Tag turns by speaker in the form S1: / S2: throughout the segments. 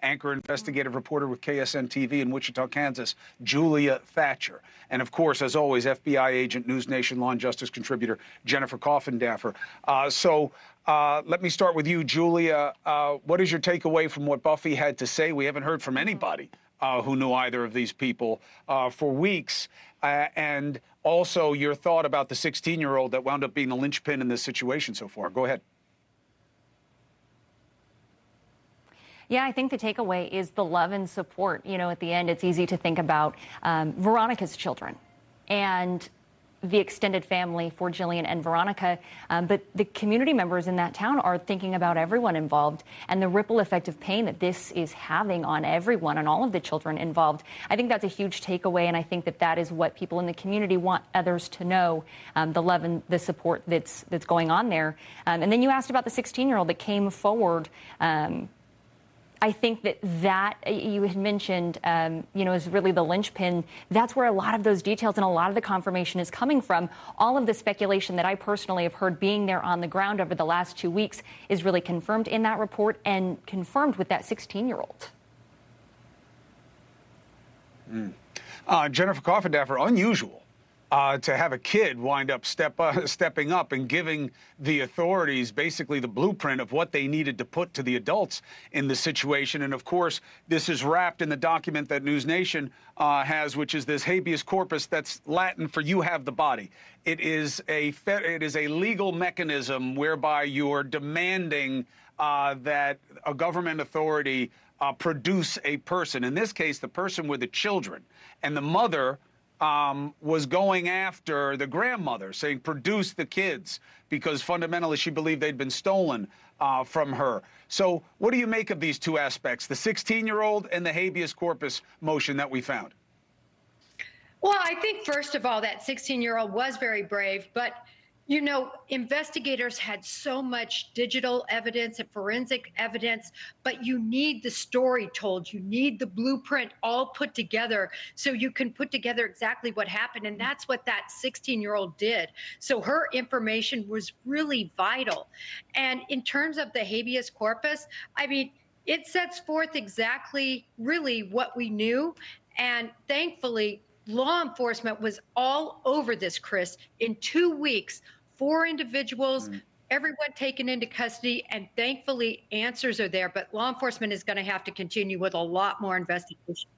S1: anchor investigative reporter with KSN-TV in Wichita, Kansas, Julia Thatcher. And of course, as always, FBI agent, NewsNation law and justice contributor, Jennifer Coffindaffer. Let me start with you, Julia. What is your takeaway from what Buffy had to say? We haven't heard from anybody who knew either of these people for weeks. And also your thought about the 16-year-old that wound up being the linchpin in this situation so far. Go ahead.
S2: Yeah, I think the takeaway is the love and support. You know, at the end, it's easy to think about Veronica's children and the extended family for Jillian and Veronica, but the community members in that town are thinking about everyone involved and the ripple effect of pain that this is having on everyone and all of the children involved. I think that's a huge takeaway, and I think that that is what people in the community want others to know, the love and the support that's going on there. And then you asked about the 16-year-old that came forward. I think that you had mentioned, you know, is really the linchpin. That's where a lot of those details and a lot of the confirmation is coming from. All of the speculation that I personally have heard being there on the ground over the last 2 weeks is really confirmed in that report and confirmed with that 16-year-old.
S1: Jennifer Coffindaffer, unusual to have a kid wind up stepping up and giving the authorities basically the blueprint of what they needed to put to the adults in the situation. And of course, this is wrapped in the document that NewsNation has, which is this habeas corpus. That's Latin for "you have the body." It is a legal mechanism whereby you're demanding that a government authority produce a person. In this case, the person were the children, and the mother was going after the grandmother, saying, produce the kids, because fundamentally she believed they'd been stolen from her. So what do you make of these two aspects, the 16-year-old and the habeas corpus motion that we found?
S3: Well, I think, first of all, that 16-year-old was very brave, but you know, investigators had so much digital evidence and forensic evidence, but you need the story told. You need the blueprint all put together so you can put together exactly what happened. And that's what that 16-year-old did. So her information was really vital. And in terms of the habeas corpus, I mean, it sets forth exactly really what we knew. And thankfully, law enforcement was all over this, Chris. In 2 weeks, 4 individuals, everyone taken into custody, and thankfully answers are there. But law enforcement is going to have to continue with a lot more investigation.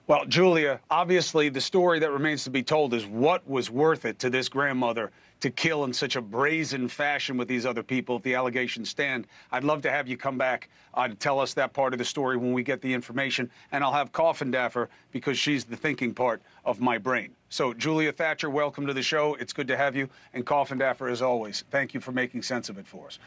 S1: Well, Julia, obviously the story that remains to be told is what was worth it to this grandmother to kill in such a brazen fashion with these other people if the allegations stand. I'd love to have you come back to tell us that part of the story when we get the information, and I'll have Coffindaffer because she's the thinking part of my brain. So, Julia Thatcher, welcome to the show. It's good to have you. And Coffindaffer, as always, thank you for making sense of it for us.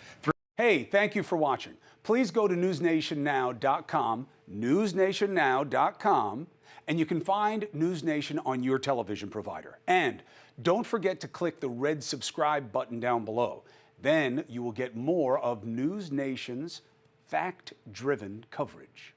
S1: Hey, thank you for watching. Please go to newsnationnow.com, newsnationnow.com, and you can find NewsNation on your television provider. And don't forget to click the red subscribe button down below. Then you will get more of NewsNation's fact-driven coverage.